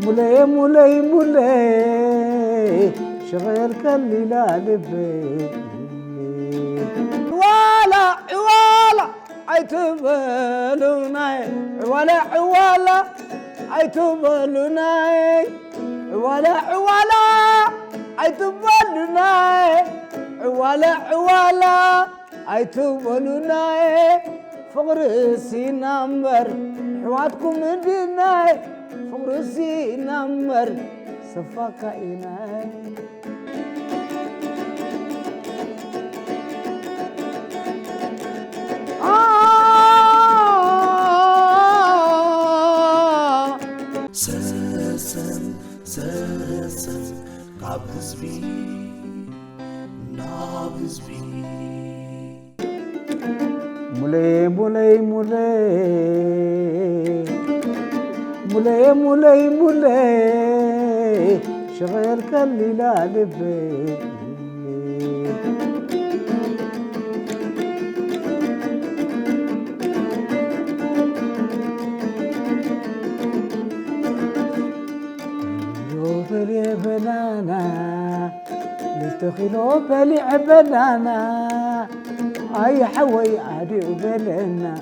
مولاي مولاي مولاي شغل كلي لا لبي ولا ولا عيتبلوناي ولا عيتبلوناي ولا عيتبلوناي ولا عيتبلوناي فقرسي نمبر حواتكم مديناي فقرسي نمبر صفاك إناي سسن قابزبي نابزبي مولاي مولاي مولاي مولاي مولاي مولاي شغل كلي لا لبي بلي بنانا لتخلو بلي بنانا اي حوي عادي وبلنا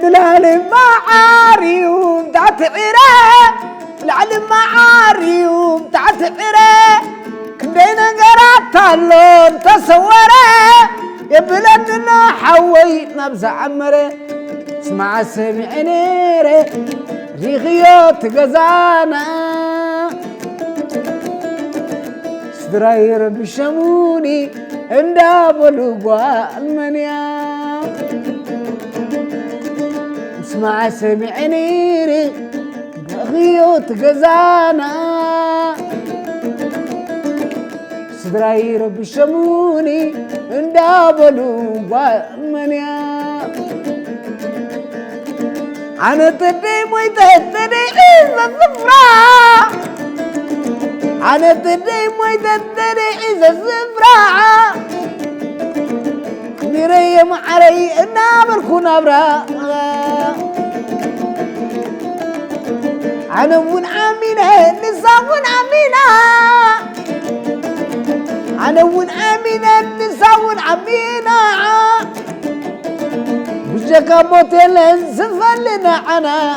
بالعلم معاريوم تحت عراق بالعلم معاريوم تحت عراق كدينا قرات اللون تصوره يبلدنا حوي نبز عمره اسمع سمعني ريخيوت غزانا سدراير بشموني اندابلوا المنيا اسمع سمعني ريخيوت غزانا سدراير بشموني اندابلوا المنيا أنا تدي تدي إذا الزفرة أنا تدي تدي إذا الزفرة نري معري النابر كون أبرا أنا ون أمينة نسا ون أمينة أنا ون أمينة نسا ون أمينة وجهك موتيل زفلنا عنا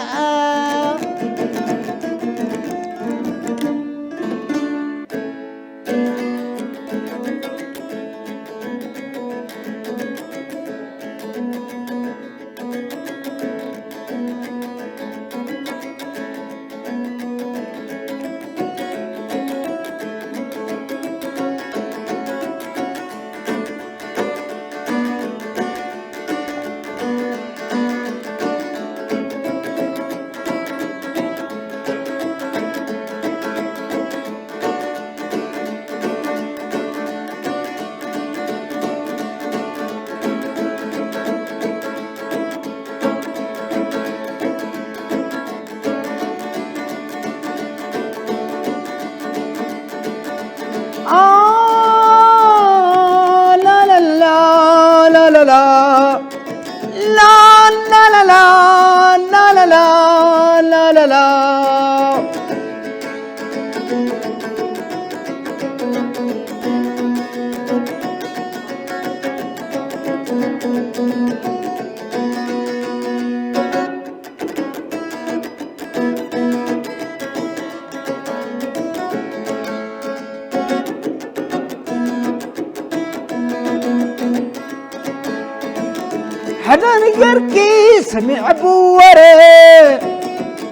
حدا نقركي سمع بوري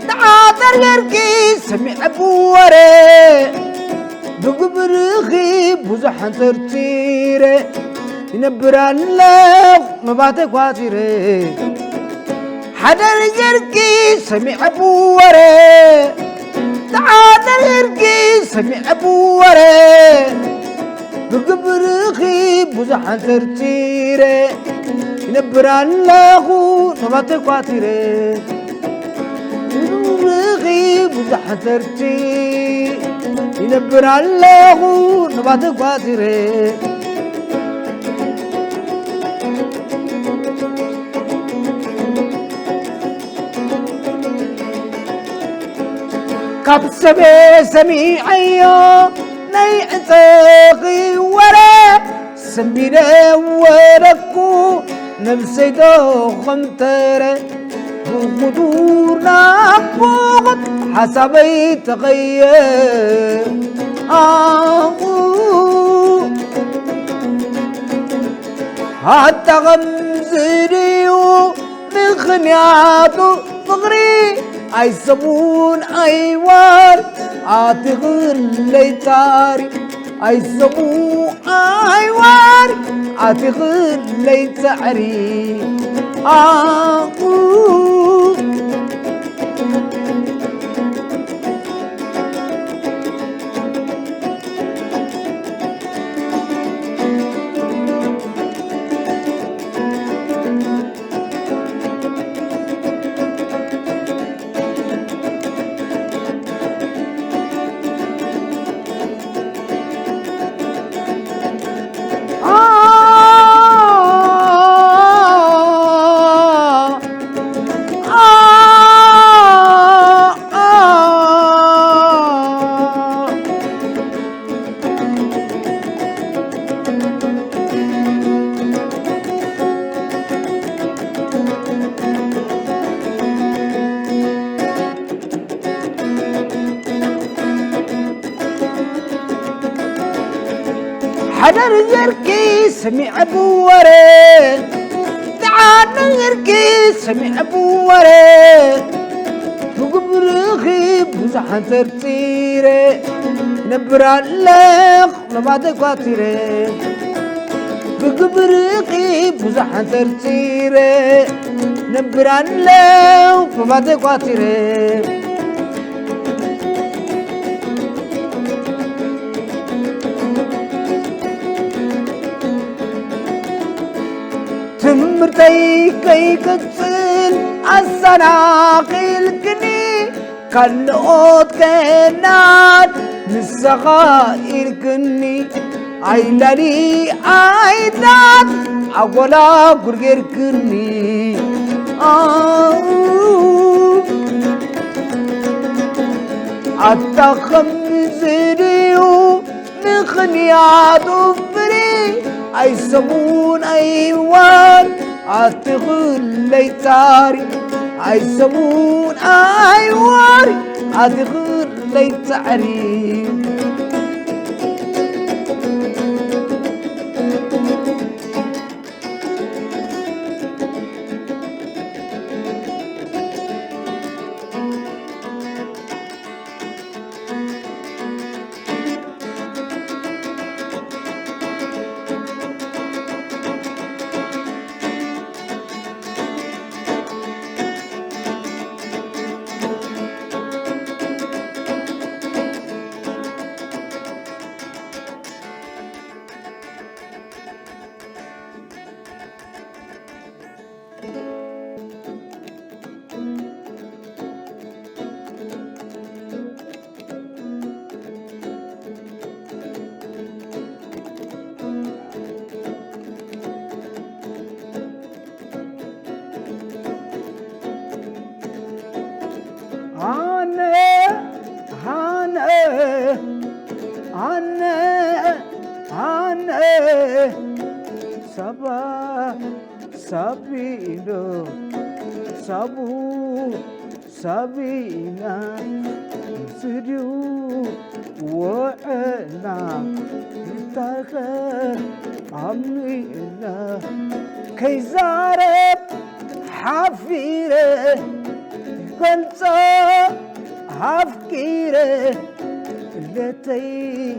تعاطر قركي سمع بوري بقبرخي بوزحن ترتيري ينبران لك مباتك واتيري حدا نقركي سمع بوري تعاطر قركي سمع بوري بقبرخي بوزحن ترتيري ينبران لاخو نبات قاتيري نورغي بزحترتي ينبر الله نبات قاتره كبسبي سميعيو نيعتقي ورا سمينا وركو نفسي دو خمتره بقدورنا بوغد حسبي تغير حتى غمزريو مخنياتو فغري اي صبون اي وار عاتغل ليتاري اي صبون اي وار عاتغل ليتاري حدر زركي سمع بوري تعال نغركي سمع بوري بقبرخي بزحن ترتيري نبرا لك لبعد قاتيري بقبرخي بزحن ترتيري نبرا لك لبعد قاتيري تمرتي كي كتسل السناقل كني كالنقود كنات نسخائر كني عيلاني عيدات أولا برغير كني أتخم زريو نخنيات وفري أي سمون أي وان أتغل ليتاري أي سمون أي وان أتغل ليتاري Sabino, Sabu, Sabina, Sidu, Wa'na, Taka, Amina, Kaisare, Hafire, Kanta, Hafkire, Letay,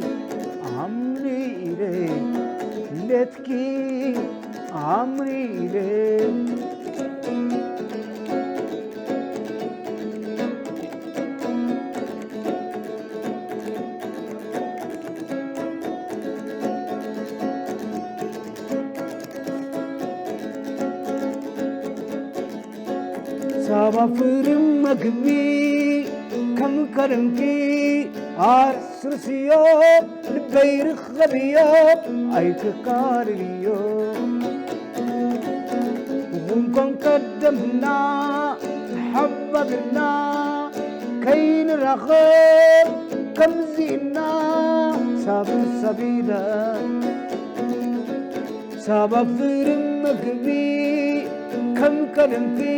Amrire, Letki. عمري سافر مكبي كم كرمكي سرسيو لبيرخ غبيو أيك كارليو ومكن قدمنا حببنا كين رغب كم زينا سابر سبيلا سبب فرم مكبي كم كلمتي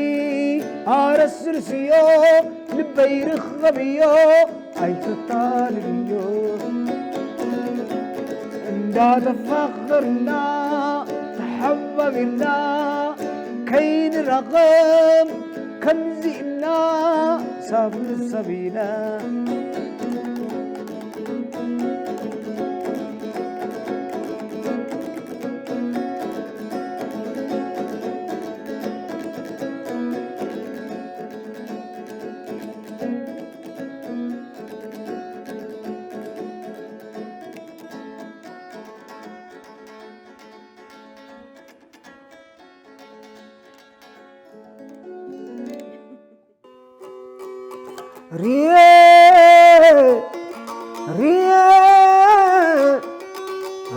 سرسيو لبيرخ غبيو أيك كارليو دا تفخرنا تحببنا كين رقم كنزنا سافر السبيلا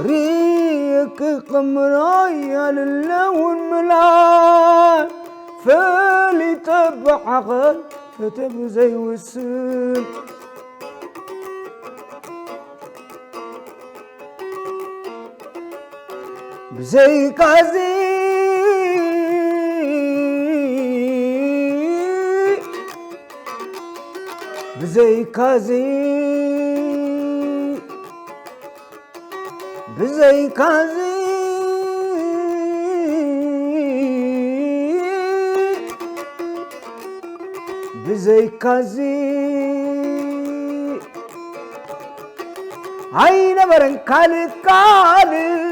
ريك قمرايا للون ملان فالي تبعغل فتب زي وسل بزي كازي بزي كازي بزي كازي بزي كازي عين برن كال كال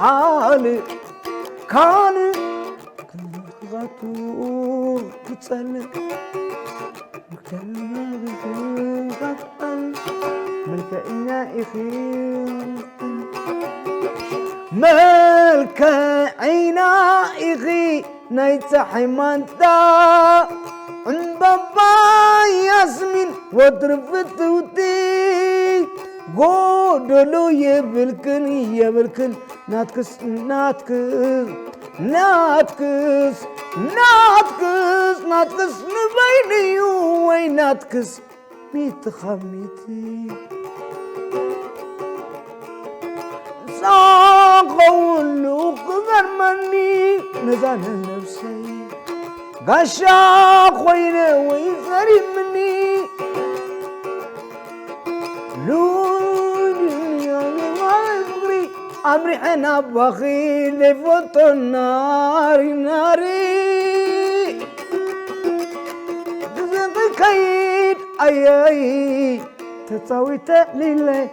عال كان غطور كتسل ملك عينائي نيت حمانتا عن بابا ياسمين وضربت ودي قولوا يبلكن ناتكس نبيني وين ناتكس ميت خميتي ساقول وقدر مني نزال نفسي قاشا خوينا ويزري مني لوني يا مغري أمري حنا بخيل فوت ناري كيد أي تساوي تقليل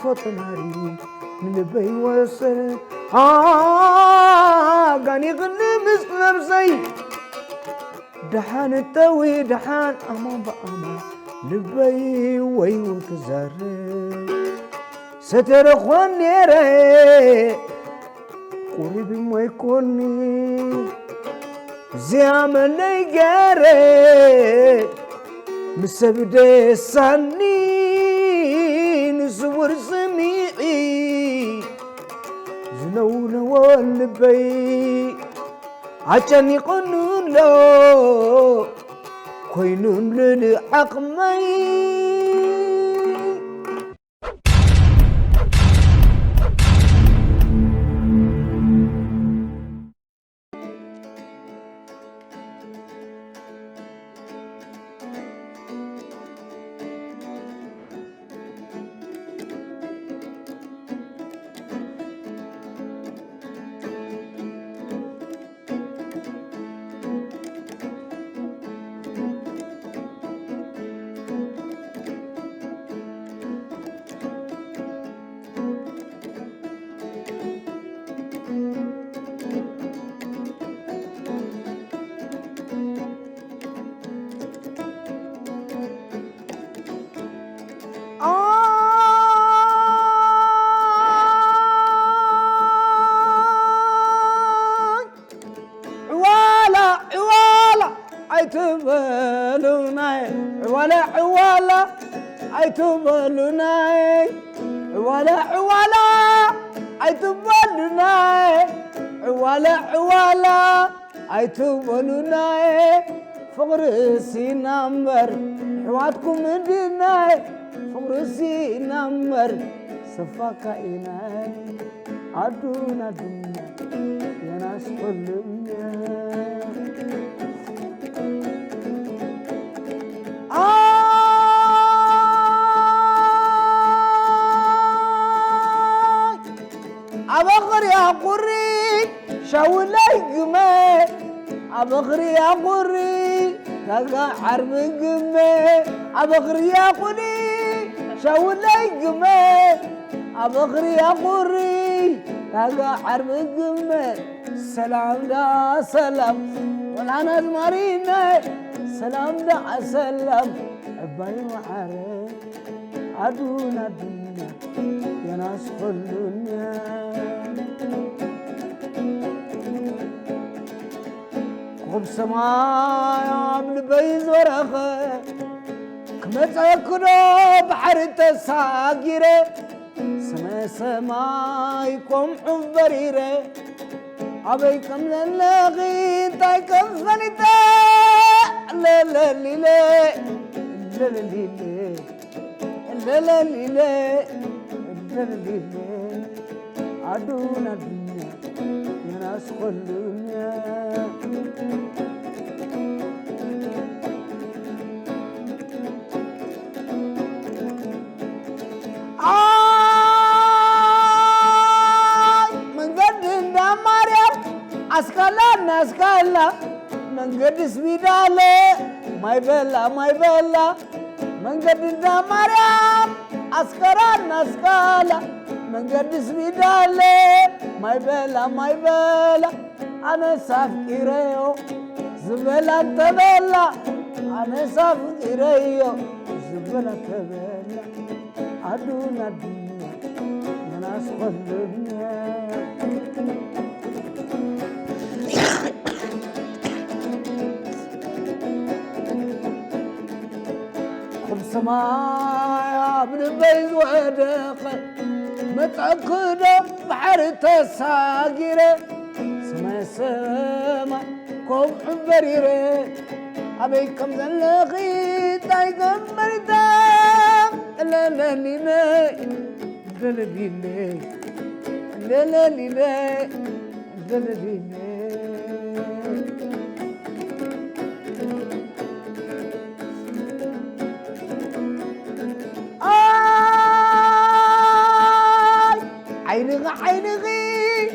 فوت ناري من بي وصل قاني غنمس نفسي دحان التوي دحان أمان بأمان لبي ويوتزار ستر خواني ري قريب ما يكوني زيامن يجاري مسبدي ساني نزور سميعي زنون والبي عشان يقنون له كوينون للعقمي عيتبلناي ولا عيتبلناي ولا عيتبلناي فغرسي نمر حواتكم مديناي فغرسي نمر صفاكا إناي عدونا دنيا يا ناس كلنا أبغر يا قري شاولاي قمي أبغر يا قري كذا حرب قمي أبغر يا قري شاولاي قمي أبغر يا قري كذا حرب قمي سلام دا سلام والعنى المارينا سلام دا سلام عباي وحري عدونا الدنيا يا ناس كلنا قب سماي عمل بيز ورخه كمتأكدو بحر تساقيره سمايكم حبريره أبيكم للغي تايكم فنيتا لا لا لا لا لا لا لا لا عدونا الدنيا يا ناس كلنا من قد مريم أسكالا من قد سبيدالي ما يبلا من قد مريم أسكالا من قد سبيدالي ما يبلا أنا سافكيريو زبلا تبلا أنا سافكيريو زبلا تبلا عدونا الدنيا يا ناس كلنا خب سماي ابن بيز ودخل متأكدة بحر تساقيره سما كوب حبريره أبيكم ذلقي تايكم مردام لا لا لا لا لا لا لا لا عينغي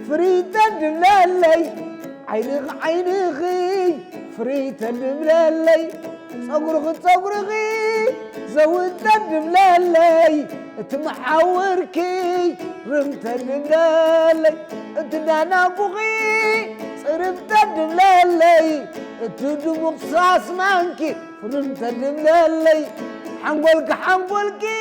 فريدة دملالي عينغي فريدة دملالي صغرغي زودت دملالي تمحاوركي رمت دملالي تدانا بغي صرفت دملالي تدوم قصاص مانكي رمت دملالي حنقولكي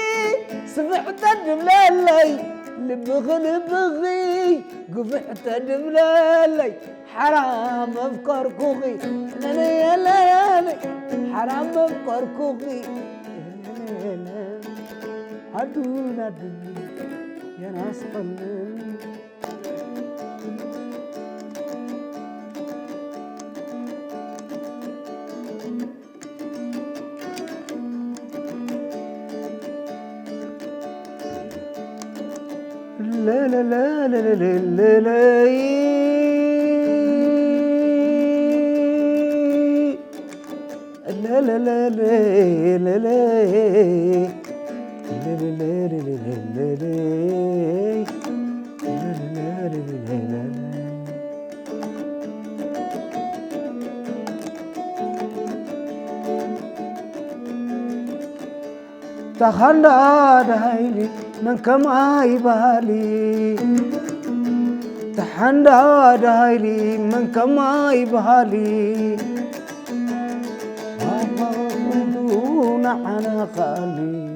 سفحت دملالي لبغي قفحت دملالي حرام افكار كوخي ليالي حرام افكار كوخي عدونا الدنيا يا ناس قلنا لا لا لا لا لا لا لا لا لا لا لا لا تخلى دايلي من كما يبالي تحندى دايلي من كما يبالي دون على خالي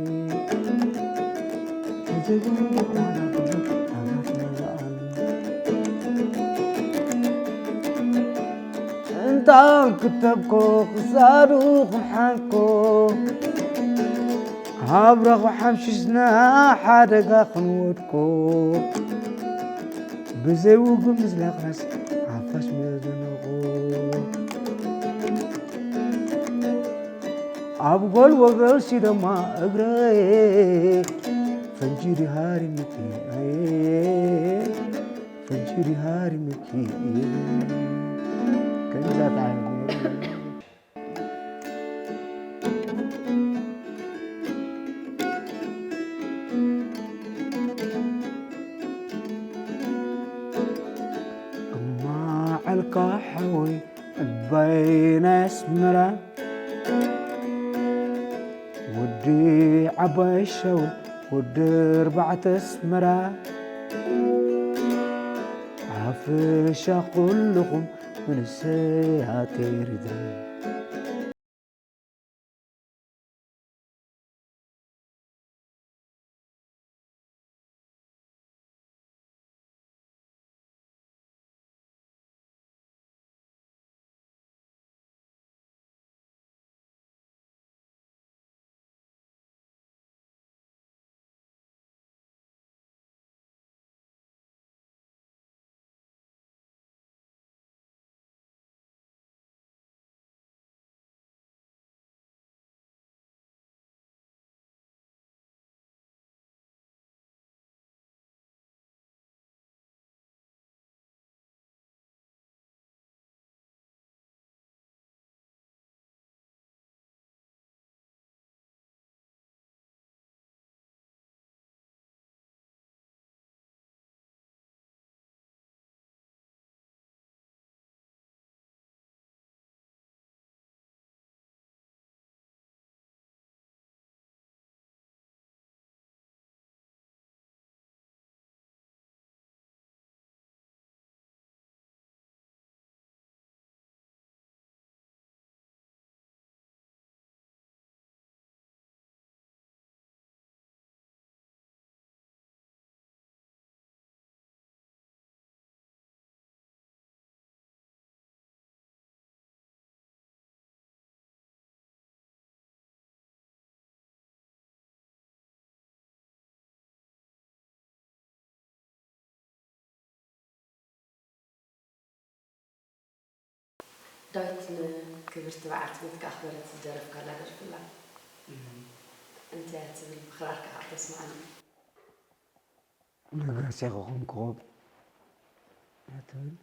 انت كتبكو صاروخ حالكو هابرغ وحمشسنا حادقا خنودكو بزيوكم مزلاق ناس عفاش ميزنقو أبقول وغرسي دما أقرأي فنجري هاري مكي فنجري هاري مكي كان ذات عيني الكحوي بين اسمرا ودي عبايشو ودي ربعة اسمرا عفشا كلكم من الساعة تردان دايت كبرت بعت بيتك أخبرت الدرف كلا درف الله أنت هتبي بخرارك هتسمعني نقرأ سيغوهم كوب هتبي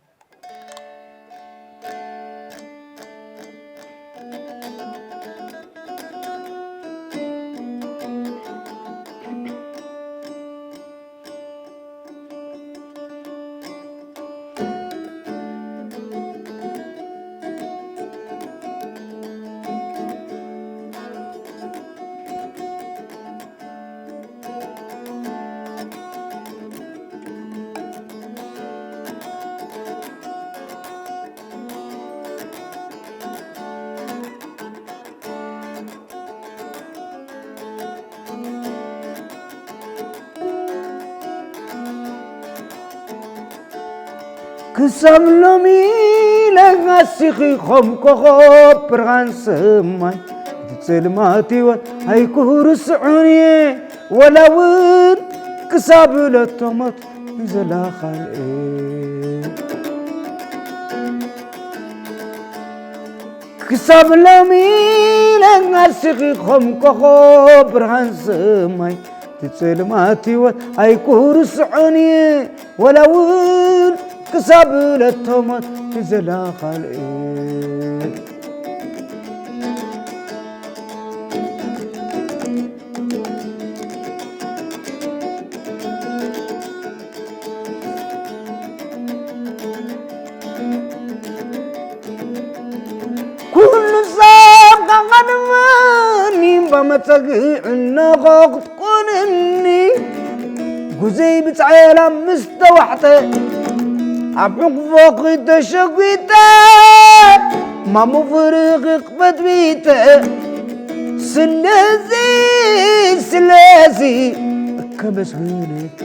كسب لمي لغاسيخي خم كخوب برغان سماي تسلماتي وهاي كورس عني ولو كسب لتمت زلا خلقي كسب لمي لغاسيخي خم كخوب برغان سماي تسلماتي وهاي كورس عني ولو كسب للتمت زلا خلقي كل صاب قدماني بمتقع النغاق تكونني جزي بتعيلا مستوحته عبق فوق تشقيته ما مفرق قبت بيته سلازي كمسغونك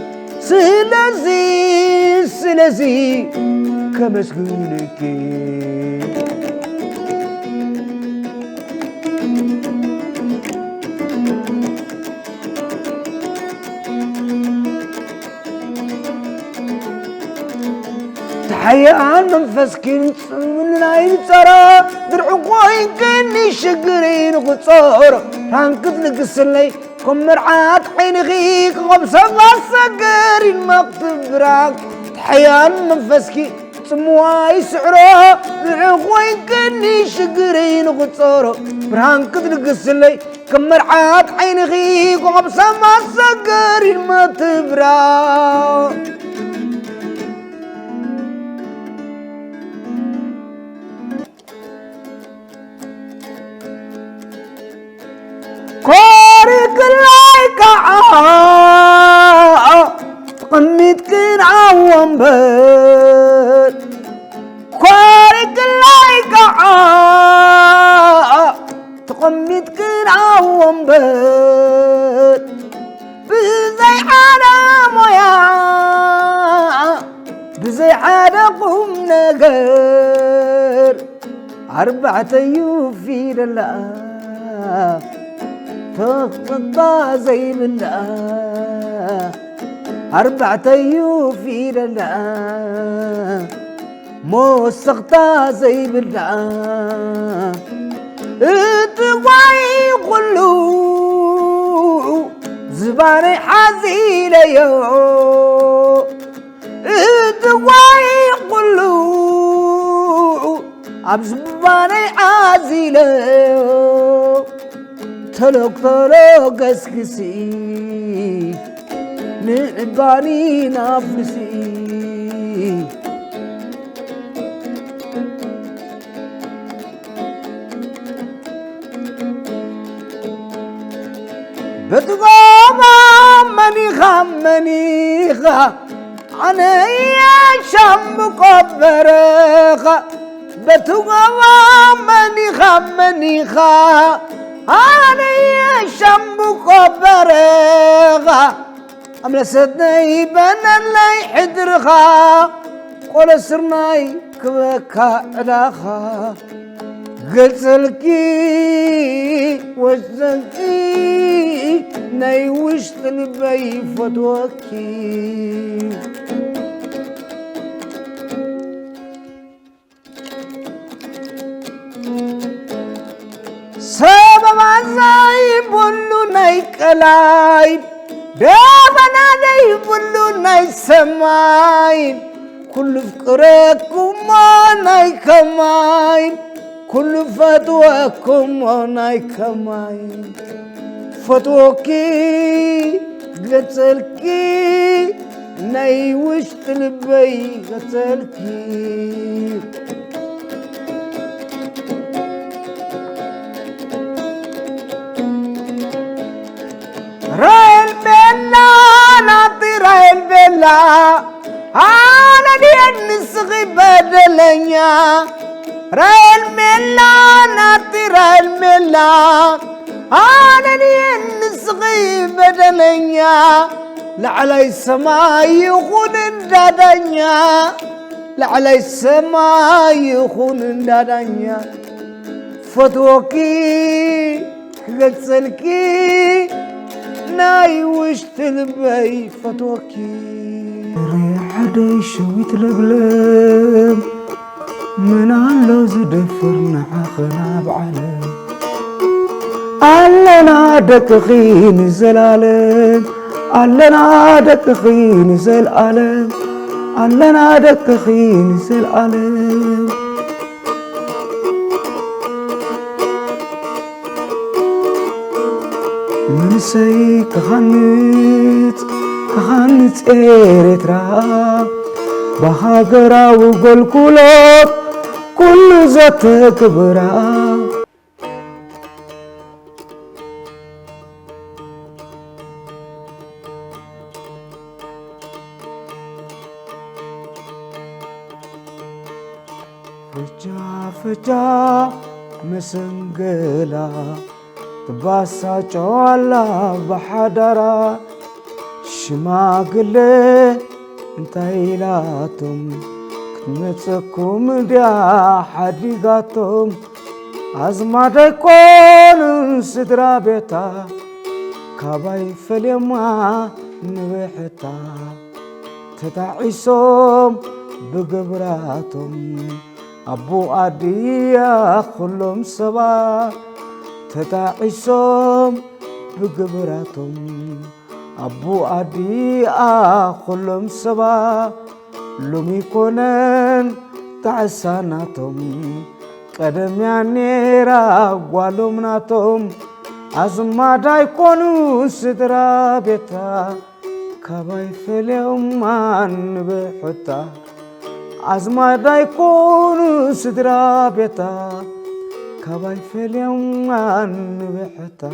سلازي كمسغونك حيان منفسكين من نايل ترى درعقوين كني شقرين قصور رانكت لقسلي كم مرعات حين غيك غبسة غسقرين مكتب راك حيان منفسكي سمواي سعره درعقوين كني شقرين قصور رانكت لقسلي كم مرعات حين غيك غبسة غسقرين مكتب راك كورك لايك تقميت كن عوام بيت كورك لايك تقميت كن عوام بيت بزي حدا مويا بزي حدا قوم نقر 4 يوفي لله تغطى زي بالله 4 يوفي لله موسقطة زي بالله اتواي قلو زباني حزيلة يو اتواي قلو عبزباني حزيلة يو تلوك اسكسي نعباني نافسي بتغاما منيخا أنا يا شام مكبرخا بتغاما منيخا أنا يا شام مكبرخا أملا سدني بنا لا يحدرخا قول سرناي كبكا علاخا قلتلكي وزنكي ناي وشت البي فتوكي سبب عزاي بلو ناي كلاي دابنا ناي بلو ناي سماين كل فكركم ناي كماين كل فتوكم ناي كماين فتوكي قتلكي ناي وشت البي قتلكي رايل بلا ناطي رايل بلا أنا دي النسخي بدلنيا رايل ملا ناطي رايل ملا أنا دي النسخي بدلنيا لعلي السماء يخون الدادنيا لعلي السماء يخون الدادنيا فتوكي قتلكي ناي وشت البي فتوكي ريح ديشويت لبلب من علو زدفرنا عخنا بعلم علنا دكخين زلالم علنا دكخين زلالم علنا دكخين زلالم من سي كخانت إيرترا بهاجرا وقل كلوت كل ذات كبرا فجا مسنقلا تباسا جوالا بحدرا شماقلي انتايلاتم كتمتكم ديا حديقاتم عزمات يكون سدرا بيتا كاباي فليما نبيحتا تتعيسوم بقبراتهم أبو أديا كلهم سبا تتعيسهم بقبراتهم أبو أديا كلهم سبا لم يكونن تعساناتهم قدم يعني راقوالهم ناتهم أزمادا يكونوا سدرا بيتا كباي فليهم مان بحتا أزمادا يكونوا سدرا بيتا كباي فليهم مان بحتا